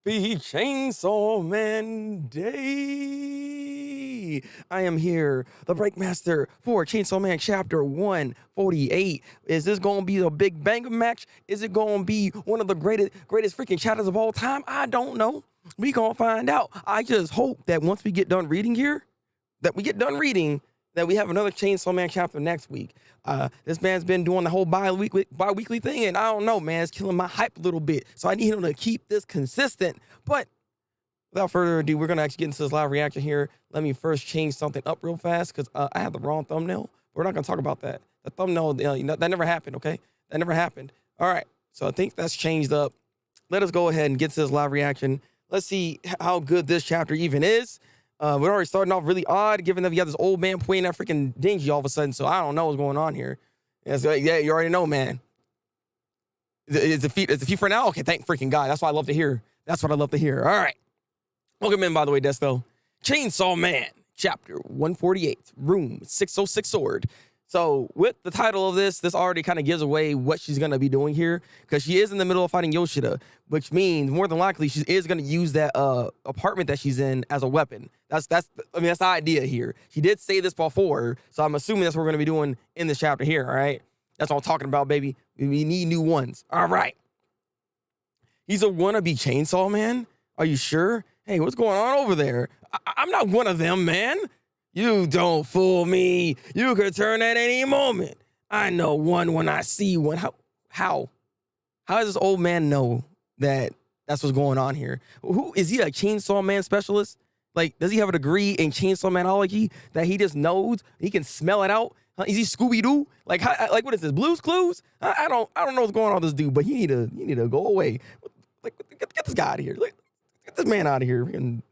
Happy Chainsaw Man Day! I am here, the Breakmaster for Chainsaw Man Chapter 148. Is this going to be a big banger match? Is it going to be one of the greatest freaking chapters of all time? I don't know. We going to find out. I just hope that once we get done reading here, that we have another Chainsaw Man chapter next week. This man's been doing the whole bi-weekly thing, and I don't know, man, it's killing my hype a little bit. So I need him to keep this consistent. But without further ado, we're gonna actually get into this live reaction here. Let me first change something up real fast because I have the wrong thumbnail. We're not gonna talk about that. The thumbnail, that never happened. Okay, that never happened. All right, so I think that's changed up. Let us go ahead and get to this live reaction. Let's see how good this chapter even is. We're already starting off really odd, given that we got this old man pointing at freaking Dingy all of a sudden. So I don't know what's going on here. Yeah, so, yeah, you already know, man. It's a feat for now. Okay, thank freaking God. That's what I love to hear. That's what I love to hear. All right. Welcome in, by the way, Desto. Chainsaw Man, Chapter 148, Room 606 Sword. So with the title of this already kind of gives away what she's going to be doing here, because she is in the middle of fighting Yoshida, which means more than likely she is going to use that apartment that she's in as a weapon. That's the idea here. She did say this before, so I'm assuming that's what we're going to be doing in this chapter here, all right? That's what I'm talking about, baby. We need new ones. All right. He's a wannabe Chainsaw Man? Are you sure? Hey, what's going on over there? I'm not one of them, man. You don't fool me. You could turn at any moment. I know one when I see one. How does this old man know that that's what's going on here? Who is he, a Chainsaw Man specialist? Like, does he have a degree in Chainsaw Manology that he just knows? He can smell it out? Is he Scooby-Doo? Like, what is this, Blue's Clues? I don't know what's going on with this dude, but he need to go away. Like, get this guy out of here. Like, get this man out of here, man.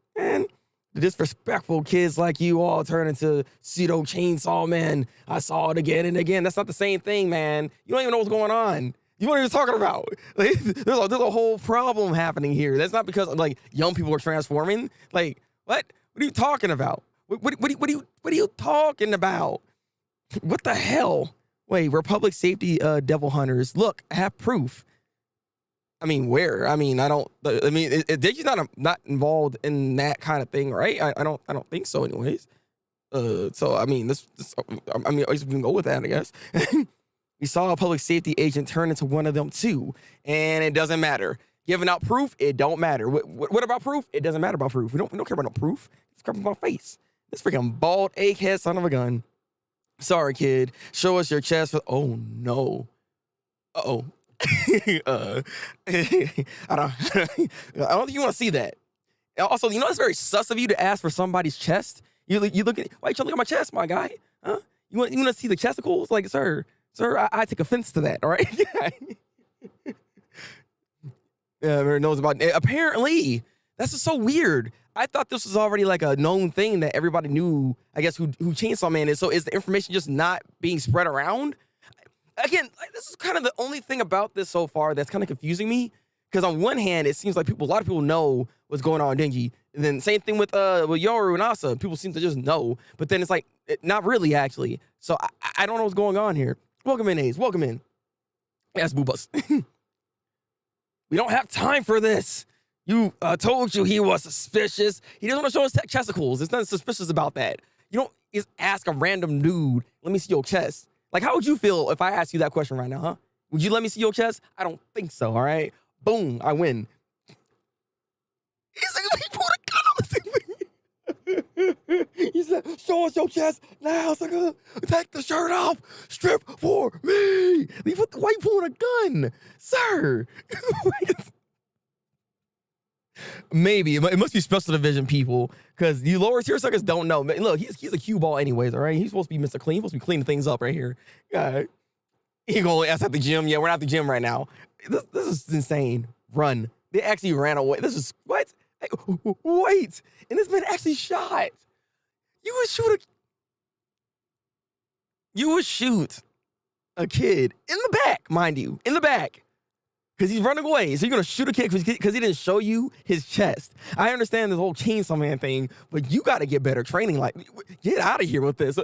The disrespectful kids like you all turn into pseudo Chainsaw Man. I saw it again and again. That's not the same thing, man. You don't even know what's going on. You know what you're talking about. Like, there's a whole problem happening here. That's not because like young people are transforming. Like, what? What are you talking about? What are you talking about? What the hell? Wait, we're public safety devil hunters. Look, I have proof. I mean, where? I mean, Digi's not involved in that kind of thing, right? I don't think so, anyways. So I mean, I guess we can go with that, I guess. We saw a public safety agent turn into one of them too, and it doesn't matter. Giving out proof, it don't matter. What about proof? It doesn't matter about proof. We don't care about no proof. It's crap in my face. This freaking bald egghead son of a gun. Sorry, kid. Show us your chest. Oh no. Uh-oh. I don't think you want to see that. Also, it's very sus of you to ask for somebody's chest. You look at, why you trying to look at my chest, my guy? Huh? You want to see the chesticles? Like, sir, I take offense to that. All right. Everyone knows about it. Apparently, that's just so weird. I thought this was already like a known thing that everybody knew, I guess, who Chainsaw Man is. So is the information just not being spread around? Again, this is kind of the only thing about this so far that's kind of confusing me. Because on one hand, it seems like a lot of people know what's going on in Denji. And then same thing with Yoru and Asa. People seem to just know. But then it's like, not really, actually. So I don't know what's going on here. Welcome in, Ace. Welcome in. Yes, Boobas. We don't have time for this. You told you he was suspicious. He doesn't want to show his chesticles. There's nothing suspicious about that. You don't just ask a random dude, let me see your chest. Like, how would you feel if I asked you that question right now, huh? Would you let me see your chest? I don't think so, all right? Boom, I win. He's like, he pulled a gun on the thing. He said, show us your chest now, sucker. Take the shirt off. Strip for me. Why you pulling a gun? Sir. Maybe. It must be special division people, because you lower tier suckers don't know. Look, he's a cue ball anyways, all right? He's supposed to be Mr. Clean. He's supposed to be cleaning things up right here. He going ask at the gym. Yeah, we're not at the gym right now. This is insane. Run. They actually ran away. This is, what? Hey, wait. And this man actually shot. You would shoot a kid in the back, mind you. In the back. because he's running away. So you're gonna shoot a kid because he didn't show you his chest. I understand this whole Chainsaw Man thing, but you got to get better training. Like, get out of here with this.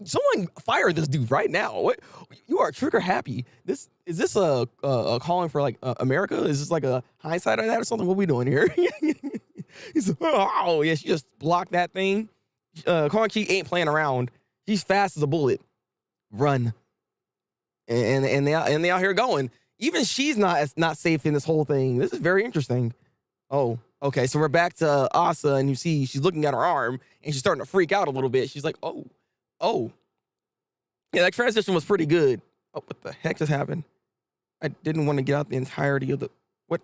Someone fire this dude right now. What? You are trigger happy. Is this a calling for like America? Is this like a hindsight of that or something? What we doing here? He's oh yeah, she just blocked that thing. Quan Chi ain't playing around. She's fast as a bullet. Run. And they out here going. Even she's not safe in this whole thing. This is very interesting. Oh, okay. So we're back to Asa, and you see she's looking at her arm, and she's starting to freak out a little bit. She's like, oh. Yeah, that transition was pretty good. Oh, what the heck just happened? I didn't want to get out the entirety of the what?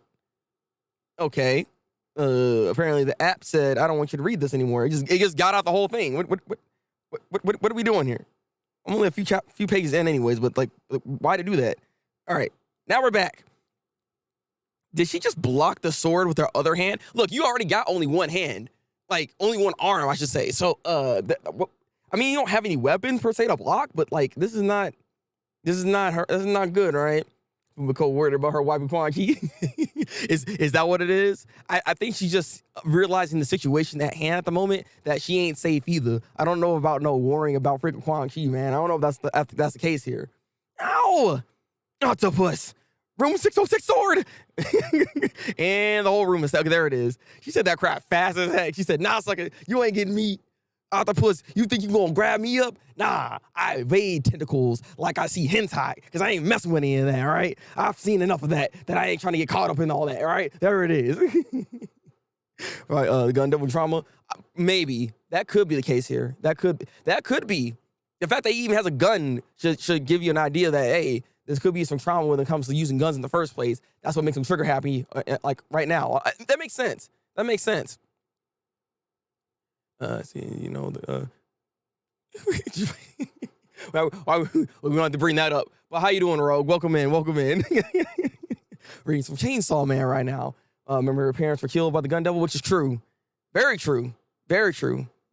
Okay. Apparently the app said I don't want you to read this anymore. It just got out the whole thing. What are we doing here? I'm only a few pages in, anyways. But like, why to do that? All right. Now we're back. Did she just block the sword with her other hand? Look, you already got only one hand. Like, only one arm, I should say. So, I mean, you don't have any weapons per se to block, but like, this is not good, all right? We're worried about her wiping Quan Chi. Is that what it is? I think she's just realizing the situation at hand at the moment that she ain't safe either. I don't know about worrying about freaking Quan Chi, man. I don't know if that's the case here. Ow! Octopus! Room 606 sword! And the whole room is stuck. There it is. She said that crap fast as heck. She said, nah, sucker, you ain't getting me. Octopus, you think you gonna grab me up? Nah, I evade tentacles like I see hentai, because I ain't messing with any of that, all right? I've seen enough of that I ain't trying to get caught up in all that, all right? There it is. All right, the gun double trauma. Maybe. That could be the case here. That could be. The fact that he even has a gun should give you an idea that, hey, this could be some trauma when it comes to using guns in the first place. That's what makes him trigger happy, like right now. That makes sense. See, you know, we wanted to bring that up. But how you doing, Rogue? Welcome in. Reading some Chainsaw Man right now. Remember her parents were killed by the gun devil, which is true. Very true.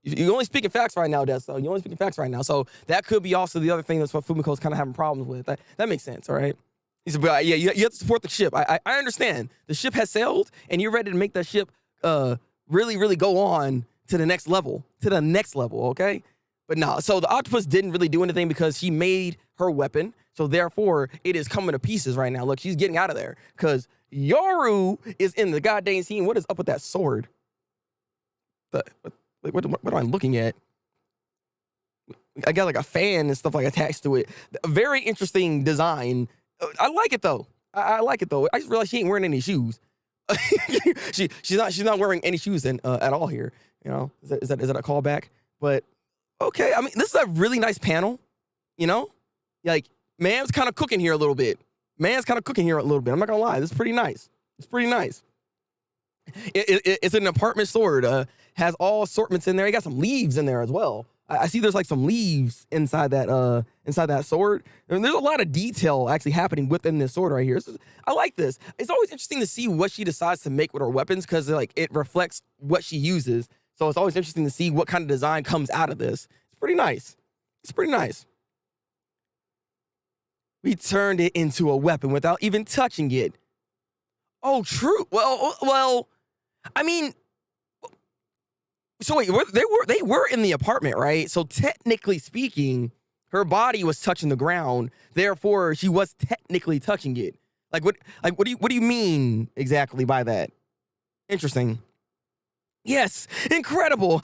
You're only speaking facts right now, Death. So you're only speaking facts right now. So that could be also the other thing that's what Fumiko's kind of having problems with. That makes sense, all right? He said, but yeah, you have to support the ship. I understand. The ship has sailed, and you're ready to make that ship really, really go on to the next level, okay? But no, so the octopus didn't really do anything because she made her weapon. So therefore, it is coming to pieces right now. Look, she's getting out of there because Yoru is in the goddamn scene. What is up with that sword? What am I looking at? I got like a fan and stuff like attached to it. Very interesting design. I like it though. I like it though. I just realized she ain't wearing any shoes. she's not wearing any shoes at all here. You know, is that a callback? But okay, I mean, this is a really nice panel. You know, like man's kind of cooking here a little bit. I'm not gonna lie, this is pretty nice. It's an apartment sword. Has all assortments in there. You got some leaves in there as well. I see there's like some leaves inside that sword. And there's a lot of detail actually happening within this sword right here. I like this. It's always interesting to see what she decides to make with her weapons because like it reflects what she uses. So it's always interesting to see what kind of design comes out of this. It's pretty nice. We turned it into a weapon without even touching it. Oh, true. Well, I mean, so wait, they were in the apartment, right? So technically speaking, her body was touching the ground. Therefore, she was technically touching it. What do you mean exactly by that? Interesting. Yes, incredible.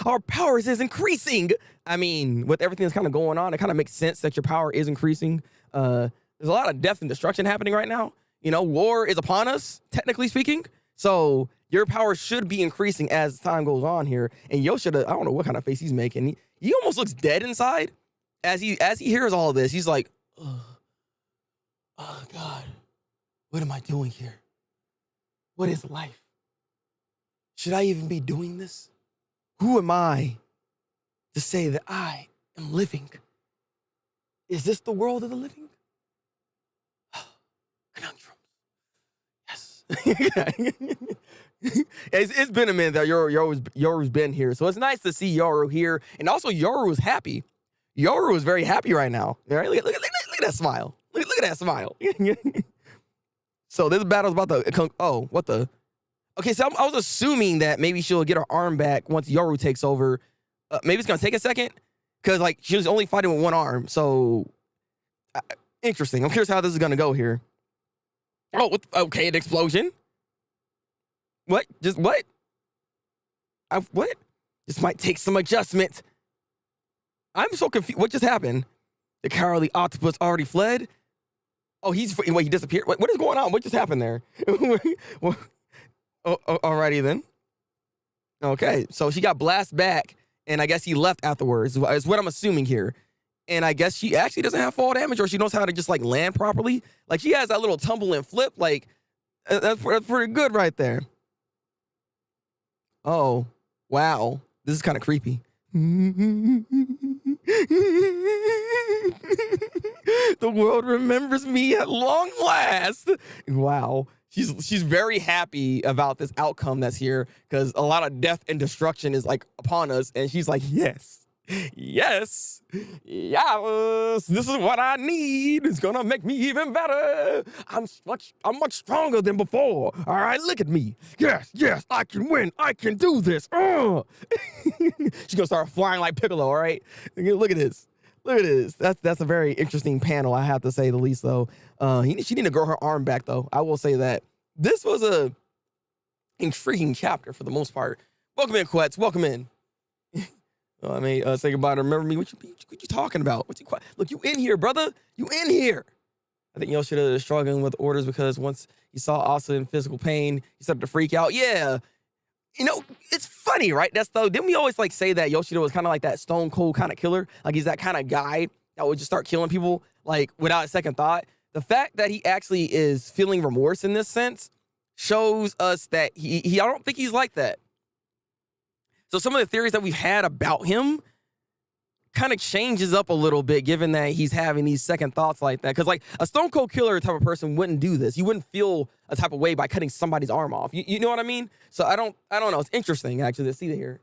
Our powers is increasing. I mean, with everything that's kind of going on, it kind of makes sense that your power is increasing. There's a lot of death and destruction happening right now. You know, war is upon us, technically speaking. So your power should be increasing as time goes on here. And Yoshida, I don't know what kind of face he's making. He almost looks dead inside as he hears all of this. He's like, oh God, what am I doing here? What is life? Should I even be doing this? Who am I to say that I am living? Is this the world of the living? Conundrum. Yes. It's been a minute that Yoru's been here. So it's nice to see Yoru here. And also Yoru is happy. Yoru is very happy right now. Look at that smile. Look Look at that smile. So this battle's about to come. Oh, what the? Okay, so I was assuming that maybe she'll get her arm back once Yoru takes over. Maybe it's gonna take a second because like she was only fighting with one arm. So interesting. I'm curious how this is gonna go here. Oh, okay, an explosion. What? Just what? What? This might take some adjustment. I'm so confused. What just happened? The cowardly octopus already fled? Oh, he disappeared? What is going on? What just happened there? Well, alrighty then. Okay, so she got blasted back, and I guess he left afterwards, is what I'm assuming here. And I guess she actually doesn't have fall damage, or she knows how to just like land properly. Like she has that little tumble and flip. Like that's pretty good right there. Oh, wow. This is kind of creepy. The world remembers me at long last. Wow. She's very happy about this outcome that's here because a lot of death and destruction is like upon us. And she's like, yes. Yes, this is what I need. It's gonna make me even better. I'm much stronger than before. All right, look at me. Yes, I can win. I can do this. She's gonna start flying like Piccolo. All right, look at this. Look at this. That's a very interesting panel, I have to say the least. Though, she need to grow her arm back. Though, I will say that this was a intriguing chapter for the most part. Welcome in, Quetz. Welcome in. I mean, say goodbye to remember me. What you talking about? Look, you in here, brother. You in here. I think Yoshida is struggling with orders because once he saw Asa in physical pain, he started to freak out. Yeah. You know, it's funny, right? Didn't we always like say that Yoshida was kind of like that stone cold kind of killer? Like he's that kind of guy that would just start killing people like without a second thought. The fact that he actually is feeling remorse in this sense shows us that I don't think he's like that. So some of the theories that we've had about him kind of changes up a little bit, given that he's having these second thoughts like that. Because like a stone cold killer type of person wouldn't do this. You wouldn't feel a type of way by cutting somebody's arm off. You know what I mean? So I don't know. It's interesting actually to see that here.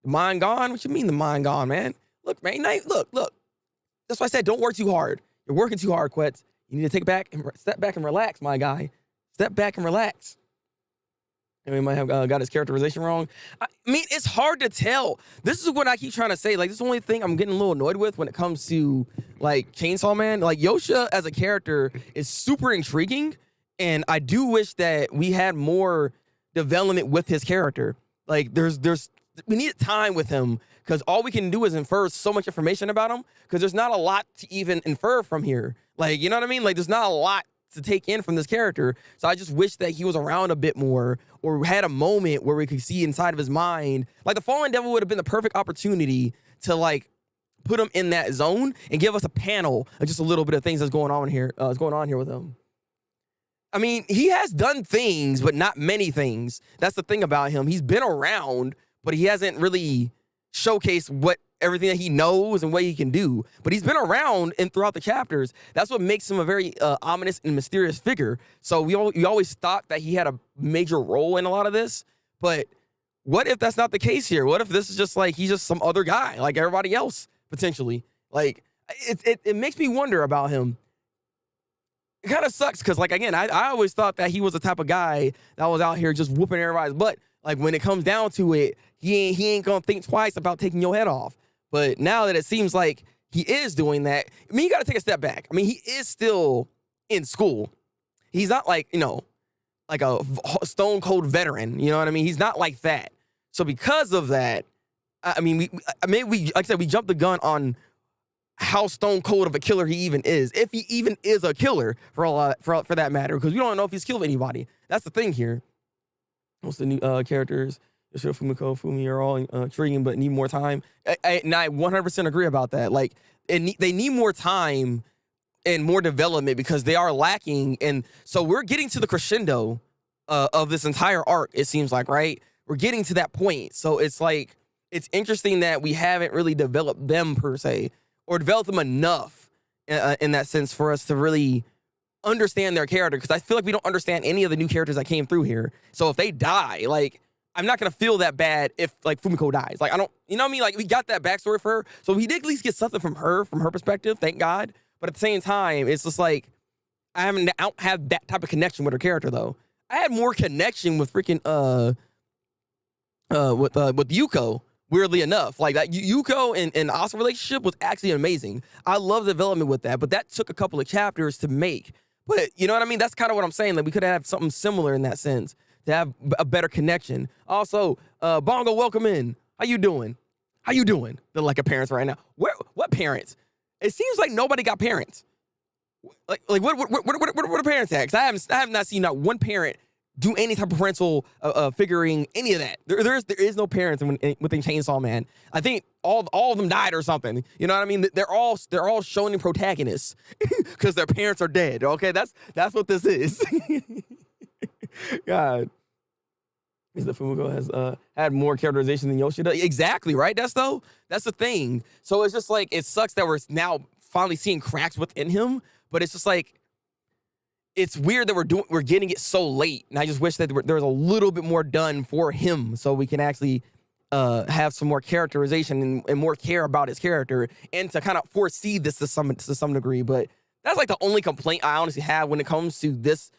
The mind gone? What you mean the mind gone, man? Look, man. Look. That's why I said don't work too hard. You're working too hard, Quetz. You need to step back and relax, my guy. Step back and relax. And we might have got his characterization wrong. I mean, it's hard to tell. This is what I keep trying to say. Like, this is the only thing I'm getting a little annoyed with when it comes to, like, Chainsaw Man. Like, Yosha as a character is super intriguing, and I do wish that we had more development with his character. Like, we need time with him, because all we can do is infer so much information about him, because there's not a lot to even infer from here. Like, you know what I mean? Like, there's not a lot to take in from this character. So I just wish that he was around a bit more or had a moment where we could see inside of his mind. Like the Fallen Devil would have been the perfect opportunity to like put him in that zone and give us a panel of just a little bit of things that's going on here with him. I mean, he has done things, but not many things. That's the thing about him. He's been around, but he hasn't really showcased everything that he knows and what he can do. But he's been around and throughout the chapters. That's what makes him a very ominous and mysterious figure. So we always thought that he had a major role in a lot of this. But what if that's not the case here? What if this is just like he's just some other guy like everybody else potentially? Like it makes me wonder about him. It kind of sucks because like again, I always thought that he was the type of guy that was out here just whooping everybody's butt. Like when it comes down to it, he ain't gonna think twice about taking your head off. But now that it seems like he is doing that, I mean, you got to take a step back. I mean, he is still in school. He's not like, like a stone cold veteran. You know what I mean? He's not like that. So because of that, I mean, like I said, we jumped the gun on how stone cold of a killer he even is. If he even is a killer for that matter, because we don't know if he's killed anybody. That's the thing here. Most of the new characters, Yoshida, Fumiko, Fumi are all intriguing, but need more time. I 100% agree about that. Like, they need more time and more development because they are lacking. And so we're getting to the crescendo of this entire arc, it seems like, right? We're getting to that point. So it's like, it's interesting that we haven't really developed them per se, or developed them enough in that sense for us to really understand their character. Because I feel like we don't understand any of the new characters that came through here. So if they die, like, I'm not going to feel that bad if, like, Fumiko dies. Like, I don't, you know what I mean? Like, we got that backstory for her. So we did at least get something from her perspective, thank God. But at the same time, it's just like, I don't have that type of connection with her character though. I had more connection with freaking with Yuko. Weirdly enough, like that Yuko and Asa relationship was actually amazing. I love the development with that, but that took a couple of chapters to make. But you know what I mean? That's kind of what I'm saying. Like we could have something similar in that sense to have a better connection. Also, Bongo, welcome in. How you doing? How you doing? They're like a parents right now. What parents? It seems like nobody got parents. Like what are parents at? 'Cause I have not seen not one parent do any type of parental figuring any of that. There is no parents within Chainsaw Man. I think all of them died or something. You know what I mean? They're all shonen protagonists because their parents are dead. Okay, that's what this is. God. Is the Fumiko has had more characterization than Yoshida? Exactly, right? That's the thing. So it's just like it sucks that we're now finally seeing cracks within him, but it's just like it's weird that we're getting it so late, and I just wish that there was a little bit more done for him so we can actually have some more characterization and more care about his character, and to kind of foresee this to some degree. But that's like the only complaint I honestly have when it comes to this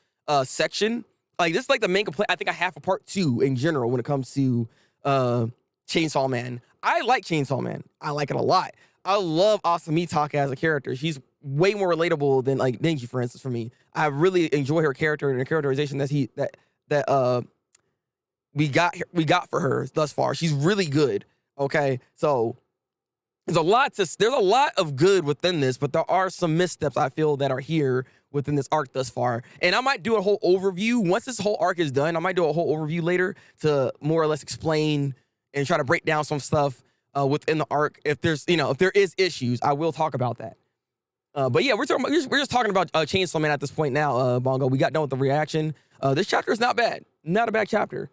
section. Like this is like the main complaint I think I have for part 2 in general when it comes to Chainsaw Man. I like Chainsaw Man. I like it a lot. I love Asamitaka as a character. She's way more relatable than like Denji, for instance, for me. I really enjoy her character and the characterization that we got for her thus far. She's really good. Okay, so there's a lot of good within this, but there are some missteps I feel that are here within this arc thus far. And I might do a whole overview once this whole arc is done. I might do a whole overview later to more or less explain and try to break down some stuff within the arc. If there is issues, I will talk about that. But yeah, we're just talking about Chainsaw Man at this point now, Bongo. We got done with the reaction. This chapter is not bad. Not a bad chapter.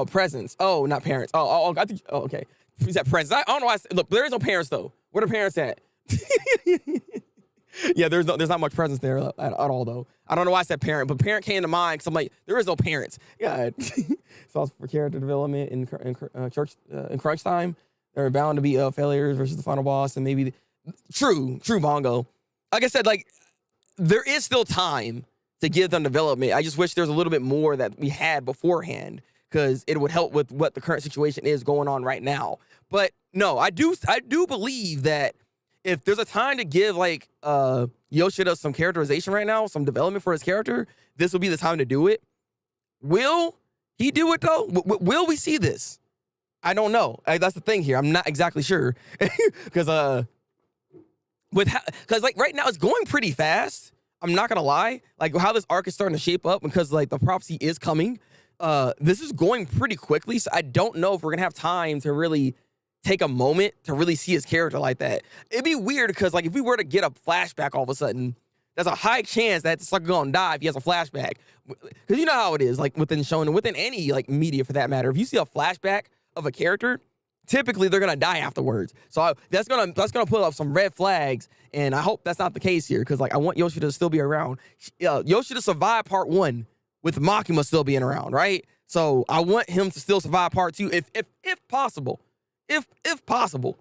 Presents. Oh, not parents. I think. Oh, okay. Is that presents? I don't know why. Look, there is no parents though. Where the parents at? Yeah, there's not much presence there at all though. I don't know why I said parent, but parent came to mind because I'm like, there is no parents. Yeah. So for character development in crunch time, there are bound to be failures versus the final boss, and maybe true Bongo. Like I said, like there is still time to give them development. I just wish there's a little bit more that we had beforehand, because it would help with what the current situation is going on right now. But no, I do believe that if there's a time to give like Yoshida some characterization right now, some development for his character, this will be the time to do it. Will he do it though? Will we see this? I don't know. That's the thing here. I'm not exactly sure because like right now it's going pretty fast. I'm not gonna lie. Like how this arc is starting to shape up, because like the prophecy is coming. This is going pretty quickly, so I don't know if we're gonna have time to really take a moment to really see his character like that. It'd be weird because like if we were to get a flashback all of a sudden, there's a high chance that the sucker gonna die if he has a flashback. Because you know how it is, like within shonen, within any like media for that matter. If you see a flashback of a character, typically they're gonna die afterwards. So that's gonna put up some red flags, and I hope that's not the case here, because like I want Yoshida to still be around. Yoshida survived part 1 with Makima still being around, right? So I want him to still survive part 2 if possible. If possible.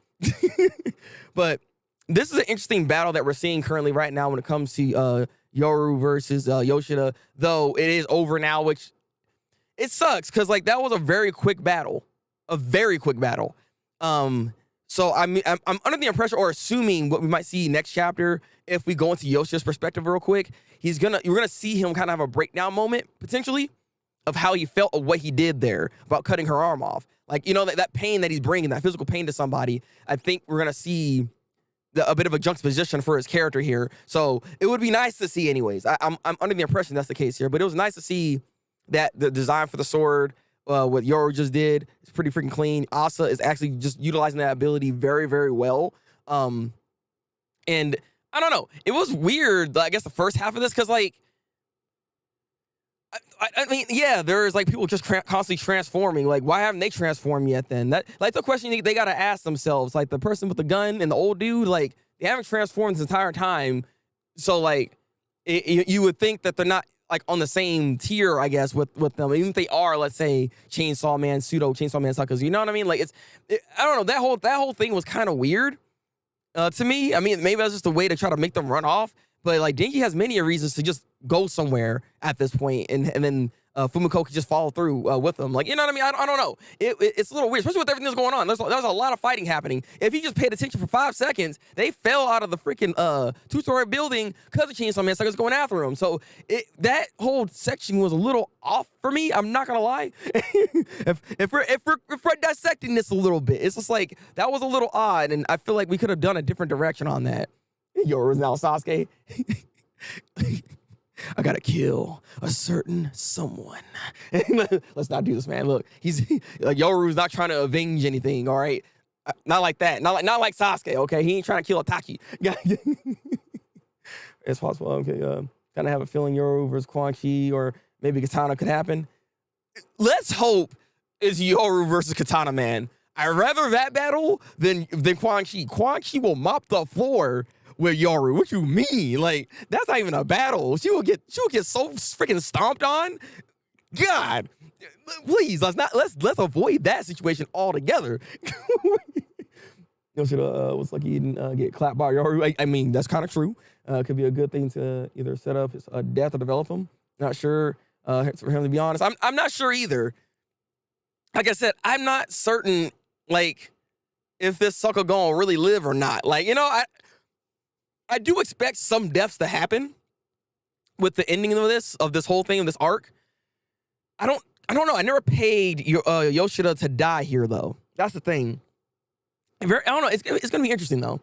But this is an interesting battle that we're seeing currently right now when it comes to Yoru versus Yoshida, though it is over now, which it sucks because like that was a very quick battle. So I'm under the impression or assuming what we might see next chapter, if we go into Yoshida's perspective real quick, you're gonna see him kind of have a breakdown moment potentially of how he felt of what he did there about cutting her arm off. Like, you know, that pain that he's bringing, that physical pain to somebody. I think we're gonna see a bit of a juxtaposition for his character here. So it would be nice to see anyways. I'm under the impression that's the case here, but it was nice to see that the design for the sword, what Yoru just did, is pretty freaking clean. Asa is actually just utilizing that ability very, very well. And I don't know. It was weird, I guess, the first half of this, because, like, I mean, yeah, there's, like, people just constantly transforming. Like, why haven't they transformed yet then? That, like, the question they got to ask themselves. Like, the person with the gun and the old dude, like, they haven't transformed this entire time. So, like, you would think that they're not, like, on the same tier, I guess, with them. Even if they are, let's say, Chainsaw Man, pseudo Chainsaw Man suckers. You know what I mean? Like, I don't know. That whole thing was kind of weird. To me, I mean, maybe that's just a way to try to make them run off. But like Denki has many reasons to just go somewhere at this point, and then Fumiko could just follow through with them. Like, you know what I mean? I don't know. It's a little weird, especially with everything that's going on. There's a lot of fighting happening. If you just paid attention for 5 seconds, they fell out of the freaking 2-story building because of Chainsaw Man Suckers going after them. So that whole section was a little off for me. I'm not gonna lie. if we're dissecting this a little bit, it's just like that was a little odd, and I feel like we could have done a different direction on that. Yoru's now Sasuke. I gotta kill a certain someone. Let's not do this, man. Look, he's like Yoru's not trying to avenge anything. All right, not like that. Not like Sasuke. Okay, he ain't trying to kill Itachi. It's possible. Okay, kind of have a feeling Yoru versus Quan Chi or maybe Katana could happen. Let's hope it's Yoru versus Katana Man. I'd rather that battle than Quan Chi. Quan Chi will mop the floor with Yoru. What you mean? Like, that's not even a battle. She will get so freaking stomped on. God, please, let's avoid that situation altogether. Yoshida was lucky he didn't get clapped by Yoru. I mean, that's kind of true. Could be a good thing to either set up his death or develop him. Not sure. For him to be honest, I'm not sure either. Like I said, I'm not certain. Like, if this sucker gonna really live or not. Like, you know, I do expect some deaths to happen with the ending of this whole thing, of this arc. I don't know. I never paid Yoshida to die here, though. That's the thing. I don't know. It's gonna be interesting though.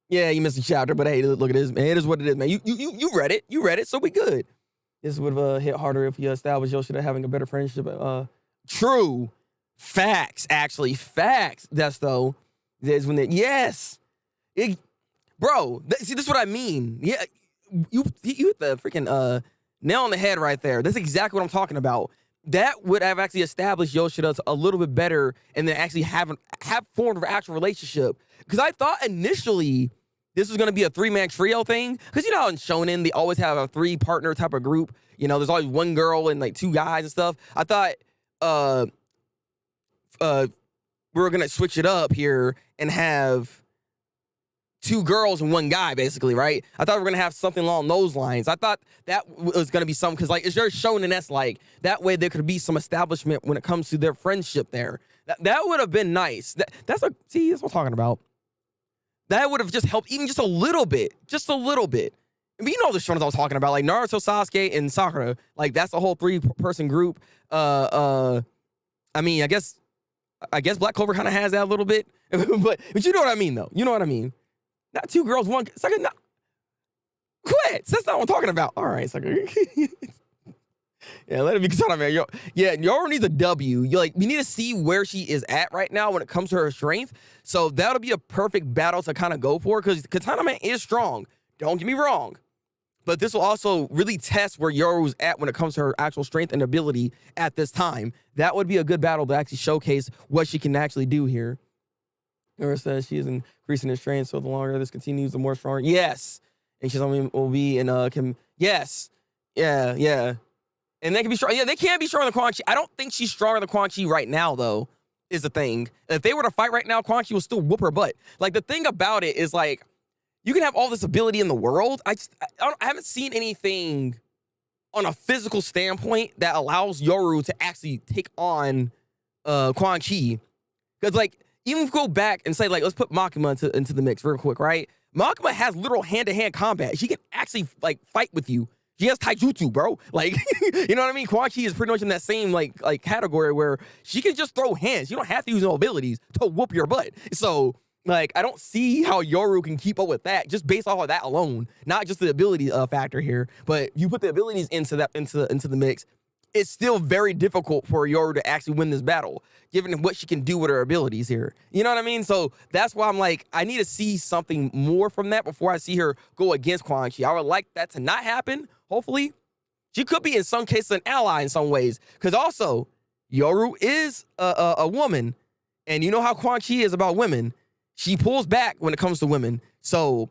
Yeah, you missed a chapter, but hey, look at this, man. It is what it is, man. You read it. You read it, so we good. This would have hit harder if you established Yoshida having a better friendship. True. Facts, actually. Facts. That's though. There's when yes. Bro, see, this is what I mean. Yeah, you hit the freaking nail on the head right there. That's exactly what I'm talking about. That would have actually established Yoshida a little bit better, and then actually have formed an actual relationship. Because I thought initially this was going to be a 3-man trio thing. Because you know how in Shonen they always have a 3-partner type of group. You know, there's always 1 girl and like 2 guys and stuff. I thought we were gonna switch it up here and have 2 girls and 1 guy, basically, right? I thought we were gonna have something along those lines. I thought that was gonna be something, because like it's just shown in that's like that way there could be some establishment when it comes to their friendship there. That would have been nice. That's what I'm talking about. That would have just helped even just a little bit. Just a little bit. But you know the shows I was talking about, like Naruto, Sasuke, and Sakura. Like that's a whole 3-person group. I mean, I guess Black Clover kind of has that a little bit, but you know what I mean, though. You know what I mean. Not 2 girls, 1 sucker. Not quit. That's not what I'm talking about. All right, sucker. Yeah, let it be Katana, man. Yoru needs a W. We need to see where she is at right now when it comes to her strength. So that'll be a perfect battle to kind of go for, because Katana Man is strong. Don't get me wrong. But this will also really test where Yoru's at when it comes to her actual strength and ability at this time. That would be a good battle to actually showcase what she can actually do here. Yoru says she is increasing in strength, so the longer this continues, the more stronger. Yes. And she's only will be in yes. Yeah. And they can be strong. Yeah, they can be stronger than Quan Chi. I don't think she's stronger than Quan Chi right now, though, is the thing. If they were to fight right now, Quan Chi will still whoop her butt. Like, the thing about it is, like, you can have all this ability in the world. I haven't seen anything on a physical standpoint that allows Yoru to actually take on Quan Chi. Because, like, even if you go back and say, like, let's put Makima into the mix real quick, right? Makima has literal hand-to-hand combat. She can actually, like, fight with you. She has taijutsu, bro. Like, you know what I mean? Quan Chi is pretty much in that same, like category where she can just throw hands. You don't have to use no abilities to whoop your butt. So, like, I don't see how Yoru can keep up with that just based off of that alone. Not just the ability factor here, but you put the abilities into the mix. It's still very difficult for Yoru to actually win this battle, given what she can do with her abilities here. You know what I mean? So that's why I'm like, I need to see something more from that before I see her go against Quan Chi. I would like that to not happen, hopefully. She could be, in some cases, an ally in some ways. Because also, Yoru is a woman. And you know how Quan Chi is about women. She pulls back when it comes to women. So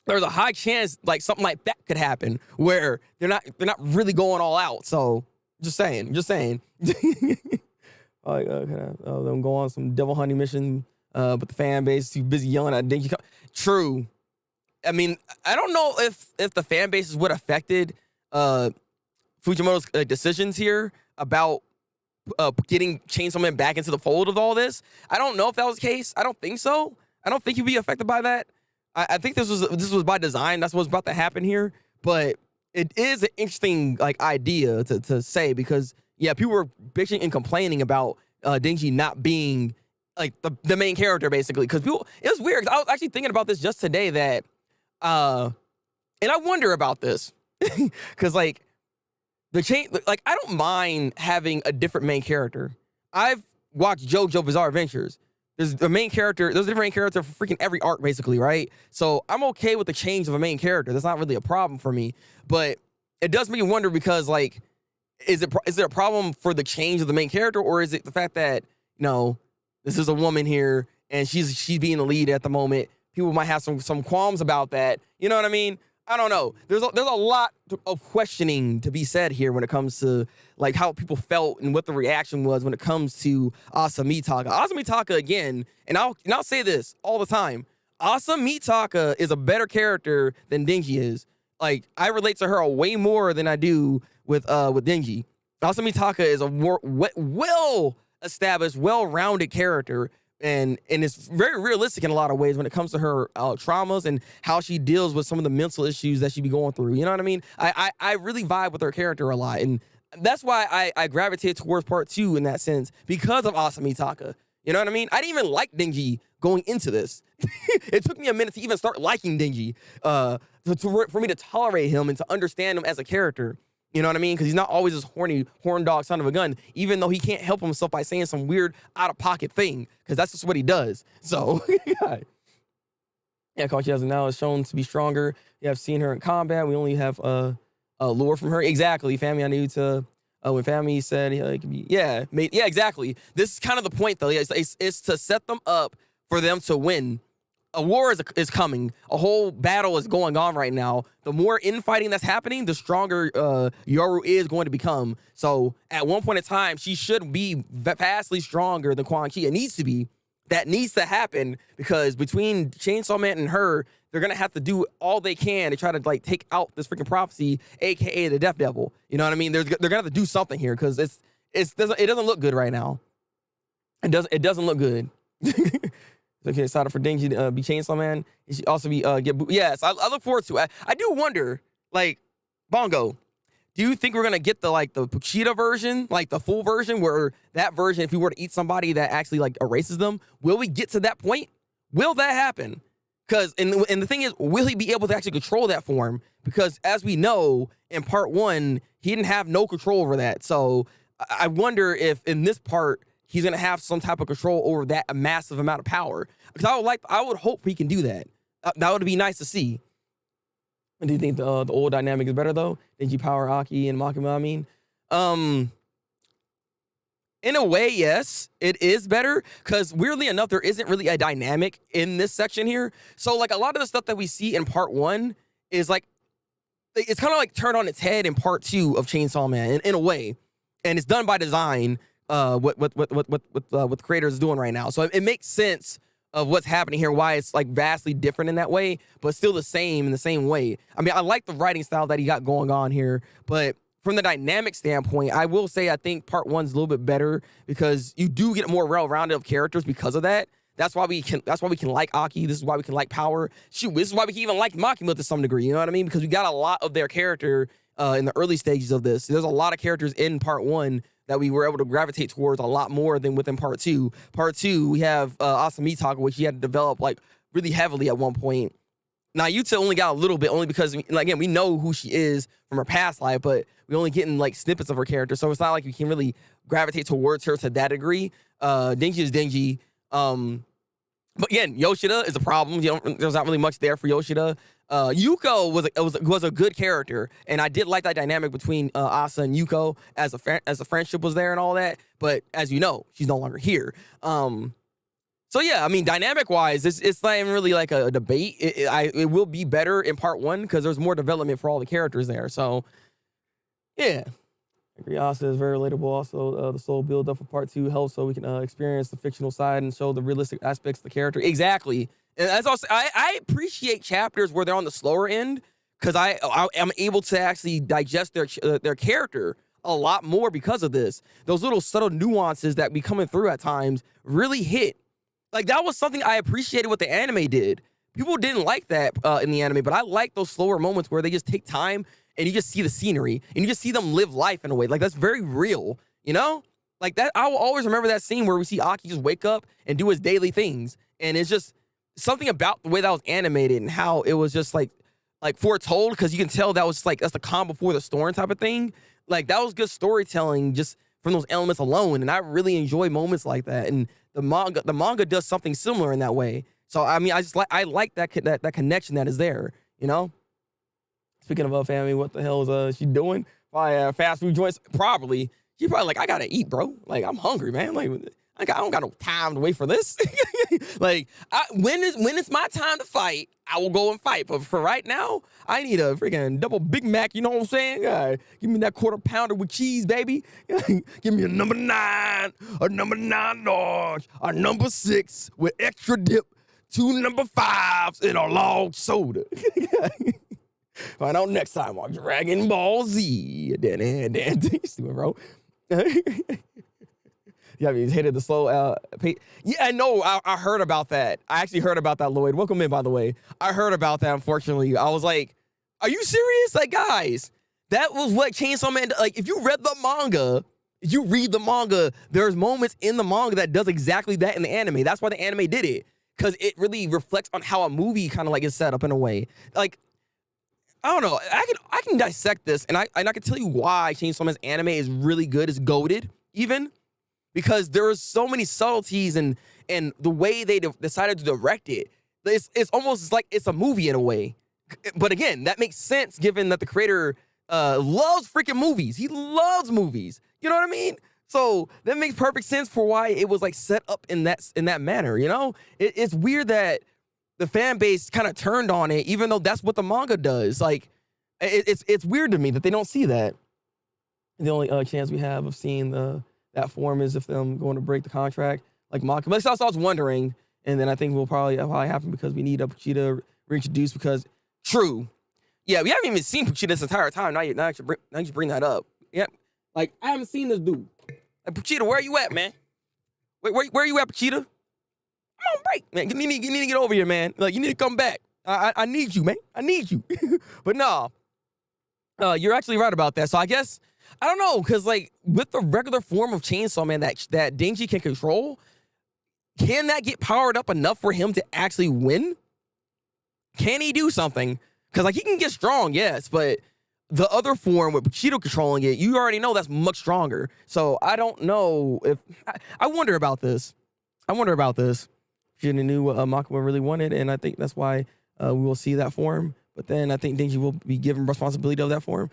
there's a high chance like something like that could happen where they're not really going all out. So just saying. Like them go on some devil hunting mission but the fan base is too busy yelling at Denji. True. I mean, I don't know if the fan base is what affected Fujimoto's decisions here about getting Chainsaw Man back into the fold of all this. I don't know if that was the case. I don't think so. I don't think he'd be affected by that. I think this was by design. That's what's about to happen here. But it is an interesting idea to say, because yeah, people were bitching and complaining about Denji not being like the main character, basically, because people, it was weird. I was actually thinking about this just today, that and I wonder about this because like I don't mind having a different main character. I've watched JoJo Bizarre Adventures. There's a main character, there's a different main character for freaking every arc, basically, right? So I'm okay with the change of a main character. That's not really a problem for me. But it does make me wonder, because like, is it a problem for the change of the main character, or is it the fact that, you know, this is a woman here and she's being the lead at the moment? People might have some qualms about that. You know what I mean? I don't know. There's a lot of questioning to be said here when it comes to like how people felt and what the reaction was when it comes to Asa Mitaka. Asa Mitaka, again, and I'll say this all the time. Asa Mitaka is a better character than Denji is. Like, I relate to her way more than I do with Denji. Asa Mitaka is a more well-established, well-rounded character. And it's very realistic in a lot of ways when it comes to her traumas and how she deals with some of the mental issues that she be going through. You know what I mean? I really vibe with her character a lot. And that's why I gravitate towards part 2 in that sense, because of Asa Mitaka. You know what I mean? I didn't even like Denji going into this. It took me a minute to even start liking Denji, for me to tolerate him and to understand him as a character. You know what I mean? Because he's not always this horny, horn dog son of a gun, even though he can't help himself by saying some weird, out-of-pocket thing, because that's just what he does. So, yeah, Kawachi has now is shown to be stronger. You have seen her in combat. We only have lore from her. Exactly. Fami, I knew to... when Fami said it could be... Yeah, exactly. This is kind of the point, though. Yeah, it's to set them up for them to win. A war is coming. A whole battle is going on right now. The more infighting that's happening, the stronger Yoru is going to become. So at one point in time, she should be vastly stronger than Quan Chi. It needs to be. That needs to happen, because between Chainsaw Man and her, they're going to have to do all they can to try to like take out this freaking prophecy, aka the Death Devil. You know what I mean? They're going to have to do something here, because it doesn't look good right now. It doesn't look good. Okay, excited for Denji to be Chainsaw Man. He should also be yes, I look forward to it. I do wonder, like, Bongo, do you think we're gonna get the Puchita version, like the full version, where that version, if you were to eat somebody, that actually like erases them? Will we get to that point? Will that happen? Because and the thing is, will he be able to actually control that form? Because as we know, in part 1, he didn't have no control over that. So I wonder if in this part he's gonna have some type of control over that massive amount of power. Because I would hope he can do that. That would be nice to see. And do you think the old dynamic is better though? Denji power Aki and Makima? I mean, in a way, yes, it is better. Because weirdly enough, there isn't really a dynamic in this section here. So like a lot of the stuff that we see in part 1 is like, it's kind of like turned on its head in part 2 of Chainsaw Man in a way, and it's done by design. What the creator is doing right now. So it makes sense of what's happening here, why it's like vastly different in that way, but still the same in the same way. I mean, I like the writing style that he got going on here, but from the dynamic standpoint, I will say I think part 1's a little bit better, because you do get more well-rounded of characters because of that. That's why we can like Aki. This is why we can like Power. Shoot, this is why we can even like Makima to some degree. You know what I mean? Because we got a lot of their character in the early stages of this. There's a lot of characters in part 1 that we were able to gravitate towards a lot more than within part 2. Part 2, we have Asa Mitaka, which he had to develop like really heavily at one point. Now, Yuta only got a little bit, only because, again, we know who she is from her past life, but we only getting like snippets of her character, so it's not like we can really gravitate towards her to that degree. Denji is Denji. But again, Yoshida is a problem. There's not really much there for Yoshida. Yuko was a good character, and I did like that dynamic between Asa and Yuko as a friendship was there and all that. But as you know, she's no longer here. So yeah, I mean, dynamic wise, it's not even really like a debate. It will be better in part 1 because there's more development for all the characters there. So yeah, Griasa is very relatable. Also, the soul build up for part 2 helps so we can experience the fictional side and show the realistic aspects of the character. Exactly. And that's also, I appreciate chapters where they're on the slower end because I am able to actually digest their character a lot more because of this. Those little subtle nuances that be coming through at times really hit. Like, that was something I appreciated what the anime did. People didn't like that in the anime, but I like those slower moments where they just take time and you just see the scenery and you just see them live life in a way. Like, that's very real, you know? Like, that, I will always remember that scene where we see Aki just wake up and do his daily things. And it's just something about the way that was animated and how it was just like foretold, because you can tell that was like, that's the calm before the storm type of thing. Like, that was good storytelling just from those elements alone. And I really enjoy moments like that. And the manga does something similar in that way. So, I mean, I like that connection that is there, you know? Speaking of family, what the hell is she doing? Probably fast food joints. Probably. She probably like, I gotta eat, bro. Like, I'm hungry, man. Like, I don't got no time to wait for this. Like, when it's my time to fight, I will go and fight. But for right now, I need a freaking double Big Mac. You know what I'm saying? Give me that quarter pounder with cheese, baby. Give me a number 9, a number 9 large, a number 6 with extra dip, 2 number 5s, and a long soda. Find out next time on Dragon Ball Z. Dan, stupid, bro. Yeah, he's hated the slow. Yeah, I know. I heard about that. I actually heard about that, Lloyd. Welcome in, by the way. I heard about that. Unfortunately, I was like, "Are you serious?" Like, guys, that was what Chainsaw Man. Like, if you read the manga, if you read the manga, there's moments in the manga that does exactly that in the anime. That's why the anime did it, because it really reflects on how a movie kind of like is set up in a way. Like, I don't know. I can dissect this, and I can tell you why Chainsaw Man's anime is really good. It's goated, even because there are so many subtleties and the way they decided to direct it. It's almost like it's a movie in a way. But again, that makes sense given that the creator loves freaking movies. He loves movies. You know what I mean? So that makes perfect sense for why it was like set up in that manner. You know, it's weird that the fan base kind of turned on it, even though that's what the manga does. Like, it's weird to me that they don't see that. The only chance we have of seeing that form is if them going to break the contract, like Maka. But that's what I was wondering, and then I think will probably happen because we need Puchita reintroduced. Because true, yeah, we haven't even seen Puchita this entire time. Now you bring that up. Yep, like I haven't seen this dude. Like, Puchita, where are you at, man? Where are you at, Puchita? I'm on break, man. You need to get over here, man. Like, you need to come back. I need you, man. I need you. But no, you're actually right about that. So I guess, I don't know, because like with the regular form of Chainsaw Man that Denji can control, can that get powered up enough for him to actually win? Can he do something? Because like he can get strong, yes, but the other form with Bushido controlling it, you already know that's much stronger. So I don't know if I wonder about this. She knew what Makima really wanted, and I think that's why we will see that form. But then I think Denji will be given responsibility of that form.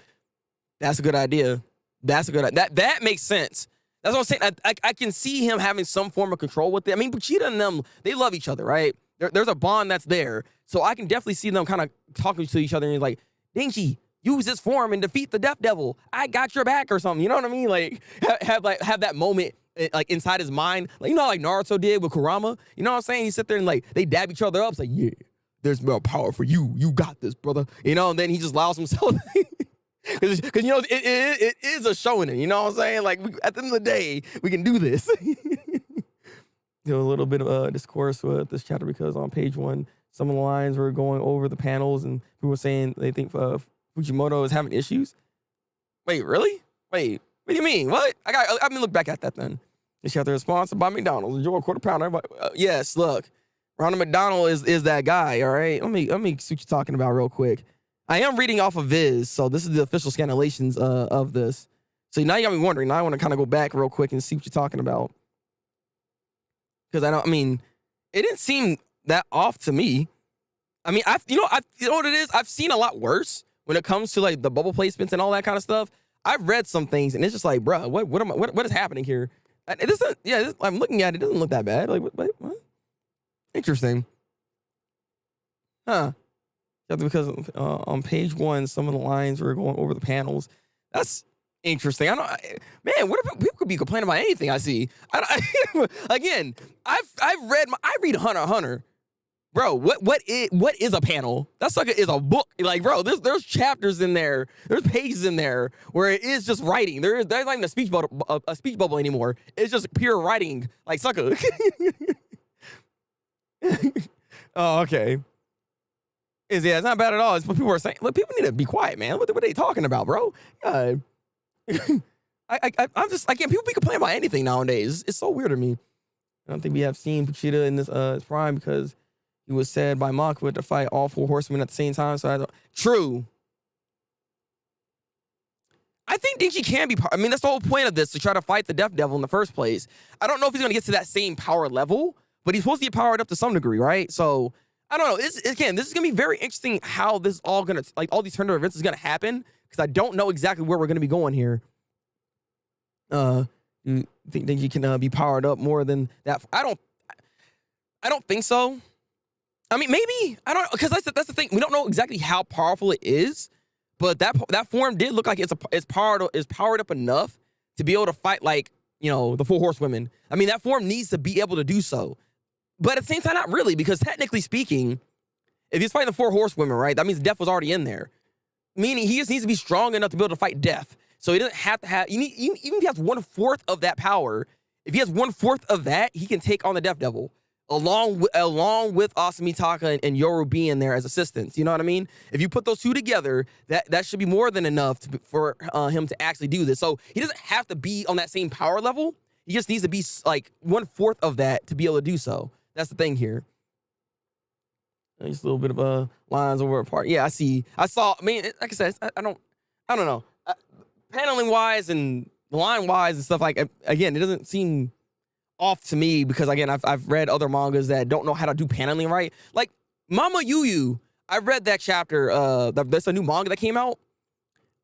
That's a good idea. That makes sense. That's what I'm saying. I can see him having some form of control with it. I mean, Bushido and them, they love each other, right? There's a bond that's there. So I can definitely see them kind of talking to each other and like, Denji, use this form and defeat the Death Devil. I got your back or something. You know what I mean? Like have that moment like inside his mind, like, you know, like Naruto did with Kurama. You know what I'm saying? He sit there and like they dab each other up. It's like, yeah, there's more power for you. You got this, brother. You know, and then he just allows himself. Because you know it is a shonen. You know what I'm saying? Like at the end of the day, we can do this. A little bit of discourse with this chapter because on page 1, some of the lines were going over the panels and people were saying they think Fujimoto is having issues. Wait, really? Wait, what do you mean? What? I'm gonna look back at that then. This chapter is sponsored by McDonald's. Enjoy a quarter pounder. Yes, look, Ronald McDonald is that guy. All right, let me see what you're talking about real quick. I am reading off of Viz, so this is the official scanlations of this. So now you got me wondering. Now I want to kind of go back real quick and see what you're talking about. Because I mean, it didn't seem that off to me. I mean, you know what it is? I've seen a lot worse when it comes to like the bubble placements and all that kind of stuff. I've read some things and it's just like, bro, what is happening here? It doesn't, yeah, I'm looking at it. It doesn't look that bad. Like, what? Interesting. Huh. Because on page 1, some of the lines were going over the panels. That's Interesting. Man, what if people could be complaining about anything I see? Again, I read Hunter x Hunter. Bro, what is a panel? That sucker is a book. Like, bro, there's chapters in there, there's pages in there where it is just writing. There's not even a speech bubble anymore. It's just pure writing. Like, sucker. Oh, okay. It's not bad at all. It's what people are saying. Look, people need to be quiet, man. What are they talking about, bro? I'm just, I can't. People be complaining about anything nowadays. It's so weird to me. I don't think we have seen Kushida in this his prime because he was said by Manga to fight all 4 horsemen at the same time. So true. I think Denji can be. I mean, that's the whole point of this, to try to fight the Death Devil in the first place. I don't know if he's gonna get to that same power level, but he's supposed to get powered up to some degree, right? So I don't know. Again, this is gonna be very interesting how this is all gonna, like, all these tournament events is gonna happen, because I don't know exactly where we're gonna be going here. You think Denji can be powered up more than that? I don't think so. I mean, maybe. I don't know, because that's the thing. We don't know exactly how powerful it is, but that form did look like it's powered up enough to be able to fight, like, you know, the 4 horsewomen. I mean, that form needs to be able to do so, but at the same time, not really, because technically speaking, if he's fighting the 4 horsewomen, right, that means death was already in there. Meaning he just needs to be strong enough to be able to fight death. So he doesn't have to have. Even if he has 1/4 of that power, if he has 1/4 of that, he can take on the Death Devil, along with Asamitaka and Yoru being there as assistants. You know what I mean? If you put those two together, that should be more than enough for him to actually do this. So he doesn't have to be on that same power level. He just needs to be like 1/4 of that to be able to do so. That's the thing here. Just a little bit of lines over apart. Yeah, I saw. I mean, like I said, I don't know. Paneling wise and line wise and stuff, like, again, it doesn't seem off to me, because again, I've read other mangas that don't know how to do paneling right. Like Mama Yu, I read that chapter. That's a new manga that came out.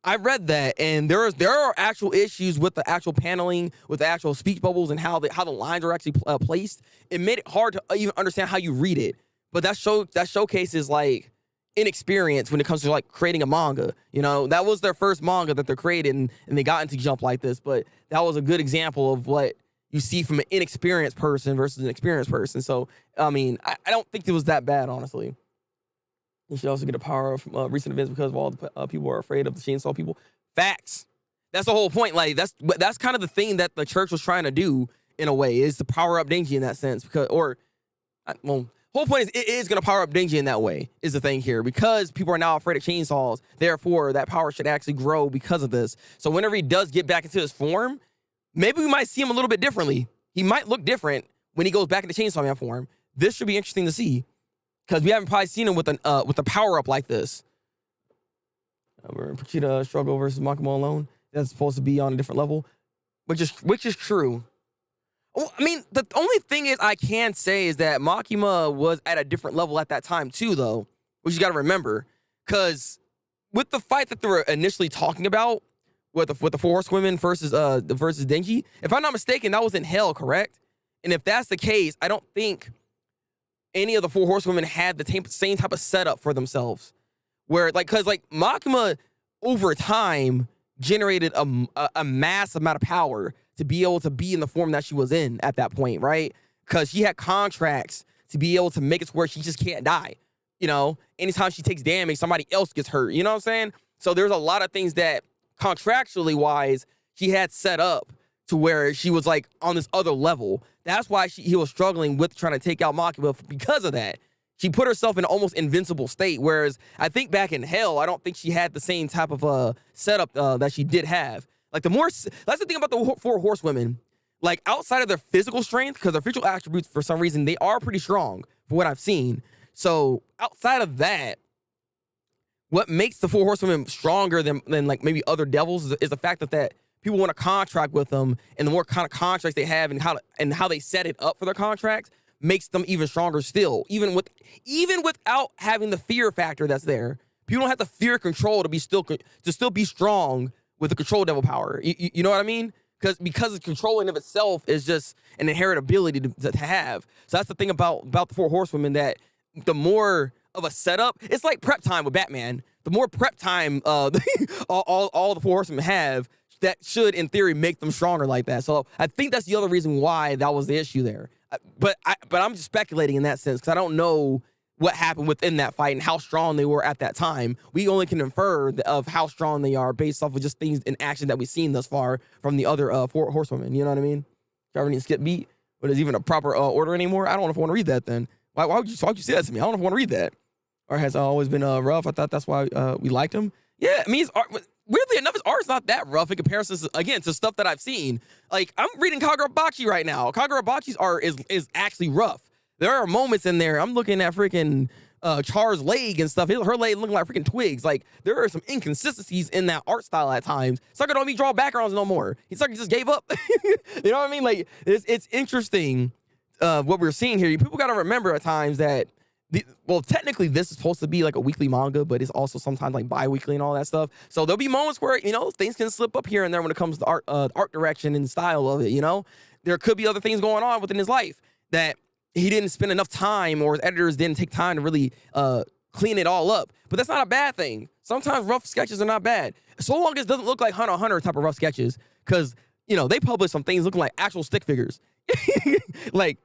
I read that, and there are actual issues with the actual paneling, with the actual speech bubbles, and how the lines are actually placed. It made it hard to even understand how you read it. But that showcases, like, inexperience when it comes to, like, creating a manga. You know, that was their first manga that they're creating, and they got into Jump like this. But that was a good example of what you see from an inexperienced person versus an experienced person. So, I mean, I don't think it was that bad, honestly. You should also get a power from recent events, because of all the people are afraid of the chainsaw people. Facts. That's the whole point. Like, that's kind of the thing that the church was trying to do, in a way, is to power up Denji in that sense. Whole point is, it is going to power up Denji in that way, is the thing here, because people are now afraid of chainsaws. Therefore, that power should actually grow because of this. So whenever he does get back into his form, maybe we might see him a little bit differently. He might look different when he goes back into Chainsaw Man form. This should be interesting to see, because we haven't probably seen him with a power up like this. We're in Pachita struggle versus Makima alone. That's supposed to be on a different level, which is true. Well, I mean, the only thing is I can say is that Makima was at a different level at that time too, though, which you got to remember, because with the fight that they were initially talking about with the 4 horsewomen versus Denji, if I'm not mistaken, that was in Hell, correct? And if that's the case, I don't think any of the 4 horsewomen had the same type of setup for themselves, where, like, because, like, Makima over time generated a mass amount of power to be able to be in the form that she was in at that point, right? Because she had contracts to be able to make it to where she just can't die. You know, anytime she takes damage, somebody else gets hurt. You know what I'm saying? So there's a lot of things that contractually wise, she had set up to where she was, like, on this other level. That's why he was struggling with trying to take out Makima, because of that. She put herself in an almost invincible state, whereas I think back in Hell, I don't think she had the same type of setup that she did have. Like, that's the thing about the 4 horsewomen. Like, outside of their physical strength, because their physical attributes, for some reason, they are pretty strong, for what I've seen. So, outside of that, what makes the 4 horsewomen stronger than like, maybe other devils is the fact that people want to contract with them, and the more kind of contracts they have, and how they set it up for their contracts, makes them even stronger still. Even without having the fear factor that's there, people don't have the fear control to still be strong with the control devil power. You know what I mean? Because the control in of itself is just an inherent ability to have. So that's the thing about the 4 horsewomen, that the more of a setup, it's like prep time with Batman. The more prep time all the 4 horsewomen have, that should, in theory, make them stronger like that. So I think that's the other reason why that was the issue there. But I'm just speculating in that sense because I don't know what happened within that fight and how strong they were at that time. We only can infer of how strong they are based off of just things in action that we've seen thus far from the other four horsewomen. You know what I mean? Trevor needs to skip beat, but is even a proper order anymore? I don't know if I want to read that then. Why would you say that to me? I don't know if I want to read that. Or has always been rough? I thought that's why we liked him. Yeah, I mean, his art, weirdly enough, his art's not that rough in comparison, again, to stuff that I've seen. Like, I'm reading Kagurabachi right now. Kagurabachi's art is actually rough. There are moments in there. I'm looking at freaking Char's leg and stuff. Her leg looking like freaking twigs. Like, there are some inconsistencies in that art style at times. Sucker don't even draw backgrounds no more. Sucker just gave up. You know what I mean? Like, it's interesting what we're seeing here. People got to remember at times that, well, technically this is supposed to be like a weekly manga, but it's also sometimes like bi-weekly and all that stuff. So there'll be moments where, you know, things can slip up here and there when it comes to art direction and style of it, you know? There could be other things going on within his life that he didn't spend enough time, or his editors didn't take time to really clean it all up. But that's not a bad thing. Sometimes rough sketches are not bad. So long as it doesn't look like Hunter x Hunter type of rough sketches, because, you know, they publish some things looking like actual stick figures. Like,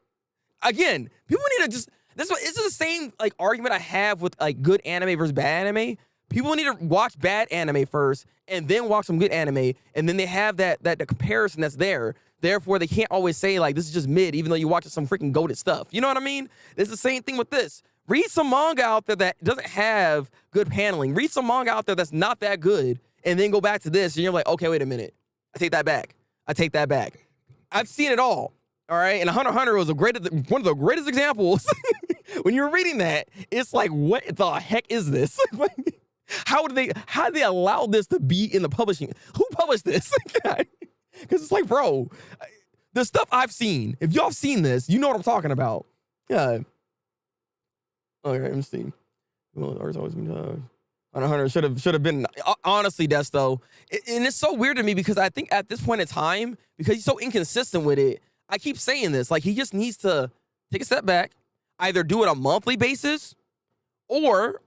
again, people need to just... This is the same like argument I have with like good anime versus bad anime. People need to watch bad anime first and then watch some good anime, and then they have that comparison that's there. Therefore, they can't always say like this is just mid, even though you watch some freaking goated stuff. You know what I mean? It's the same thing with this. Read some manga out there that doesn't have good paneling. Read some manga out there that's not that good, and then go back to this, and you're like, okay, wait a minute. I take that back. I've seen it all. All right, and Hunter x Hunter was one of the greatest examples. When you're reading that, it's like, what the heck is this? How did they allow this to be in the publishing? Who published this? Because it's like, bro, the stuff I've seen. If y'all have seen this, you know what I'm talking about. Yeah. Okay, let me see. Well, ours always been Hunter x Hunter should have been honestly, Desto. And it's so weird to me because I think at this point in time, because he's so inconsistent with it. I keep saying this, like he just needs to take a step back, either do it on a monthly basis, or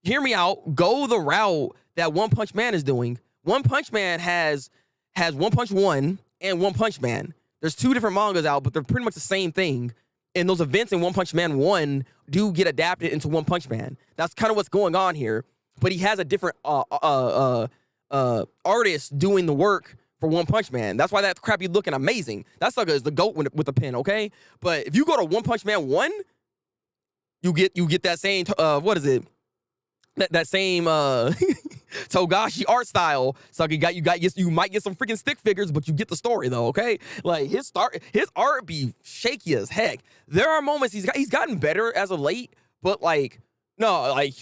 hear me out, go the route that One Punch Man is doing. One Punch Man has One Punch 1 and One Punch Man. There's two different mangas out, but they're pretty much the same thing. And those events in One Punch Man 1 do get adapted into One Punch Man. That's kind of what's going on here. But he has a different artist doing the work for One Punch Man. That's why that crap be looking amazing. That sucker is the GOAT with the pen, okay? But if you go to One Punch Man 1, you get that same what is it? That same Togashi art style. So you might get some freaking stick figures, but you get the story though, okay? Like his art be shaky as heck. There are moments he's gotten better as of late, but like no, like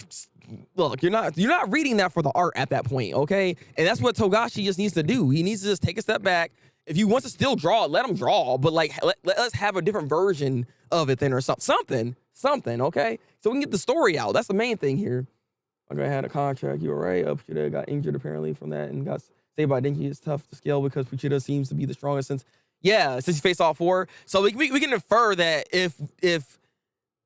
look, you're not reading that for the art at that point, okay? And that's what Togashi just needs to do. He needs to just take a step back. If he wants to still draw, let him draw, but like let us have a different version of it then, or something, okay? So we can get the story out. That's the main thing here. Okay, I had a contract. You were right. Puchita got injured apparently from that and got saved by Denki. It's tough to scale because Puchita seems to be the strongest since he faced all four. So we can infer that if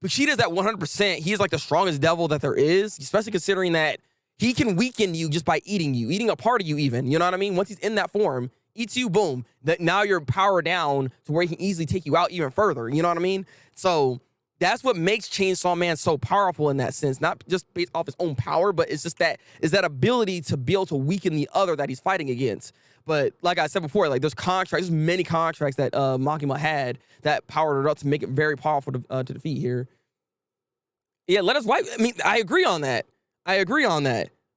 Puchita's at 100%, he's like the strongest devil that there is, especially considering that he can weaken you just by eating a part of you even. You know what I mean? Once he's in that form, eats you, boom. That now you're powered down to where he can easily take you out even further. You know what I mean? So that's what makes Chainsaw Man so powerful in that sense. Not just based off his own power, but it's just that ability to be able to weaken the other that he's fighting against. But like I said before, like there's many contracts that Makima had that powered it up to make it very powerful to defeat here. Yeah, let us wipe. I mean, I agree on that.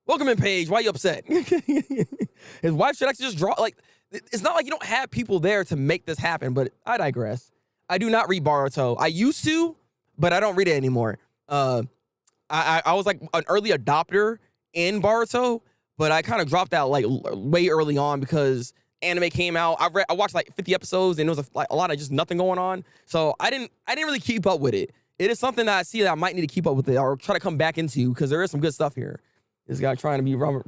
Welcome in, Paige. Why are you upset? His wife should actually just draw. Like, it's not like you don't have people there to make this happen, but I digress. I do not read Boruto. I used to, but I don't read it anymore. I was like an early adopter in Boruto, but I kind of dropped out like way early on because anime came out. I watched like 50 episodes and it was like a lot of just nothing going on. So I didn't really keep up with it. It is something that I see that I might need to keep up with it or try to come back into because there is some good stuff here. This guy trying to be Robert,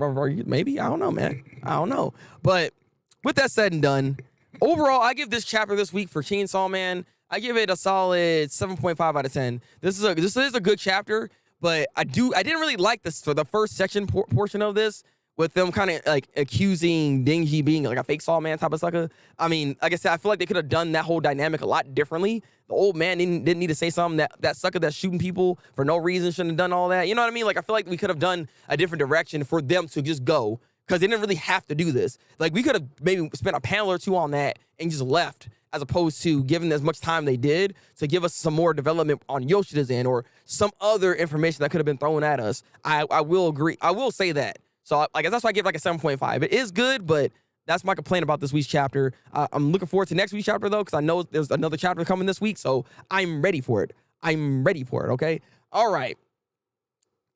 maybe? I don't know, man. I don't know. But with that said and done, overall, I give this chapter this week for Chainsaw Man, I give it a solid 7.5 out of 10. This is a good chapter, but I didn't really like this for the first section portion of this, with them kind of like accusing Denji being like a fake Saw Man type of sucker. I mean, like I said, I feel like they could have done that whole dynamic a lot differently. The old man didn't need to say something that sucker that's shooting people for no reason shouldn't have done all that. You know what I mean? Like, I feel like we could have done a different direction for them to just go, because they didn't really have to do this. Like, we could have maybe spent a panel or two on that and just left, as opposed to giving as much time they did to give us some more development on Yoshida's end or some other information that could have been thrown at us. I will agree. I will say that. So I guess that's why I give like a 7.5. It is good, but that's my complaint about this week's chapter. I'm looking forward to next week's chapter, though, because I know there's another chapter coming this week, so I'm ready for it. I'm ready for it, okay? All right.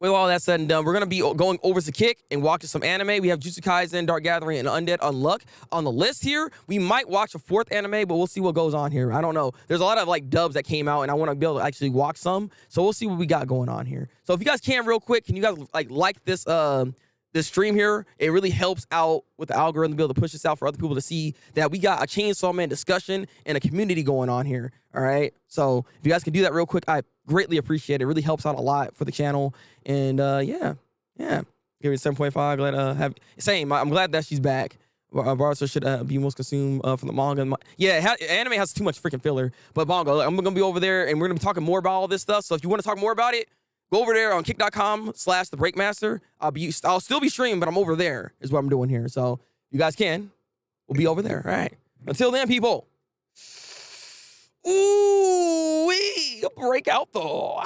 With all that said and done, we're going to be going over to Kick and watching some anime. We have Jujutsu Kaisen, Dark Gathering, and Undead Unluck on the list here. We might watch a fourth anime, but we'll see what goes on here. I don't know. There's a lot of like dubs that came out, and I want to be able to actually watch some. So we'll see what we got going on here. So if you guys can real quick, can you guys like this this stream here? It really helps out with the algorithm to be able to push this out for other people to see that we got a Chainsaw Man discussion and a community going on here. All right. So if you guys can do that real quick, I greatly appreciate it. It really helps out a lot for the channel. And yeah. Give it 7.5. Glad same. I'm glad that she's back. Barca should be most consumed from the manga. Yeah, anime has too much freaking filler. But manga, I'm gonna be over there and we're gonna be talking more about all this stuff. So if you want to talk more about it, go over there on kick.com/Thabreakmaster. I'll still be streaming, but I'm over there is what I'm doing here. So you guys can. We'll be over there. All right. Until then, people. Ooh, break out though.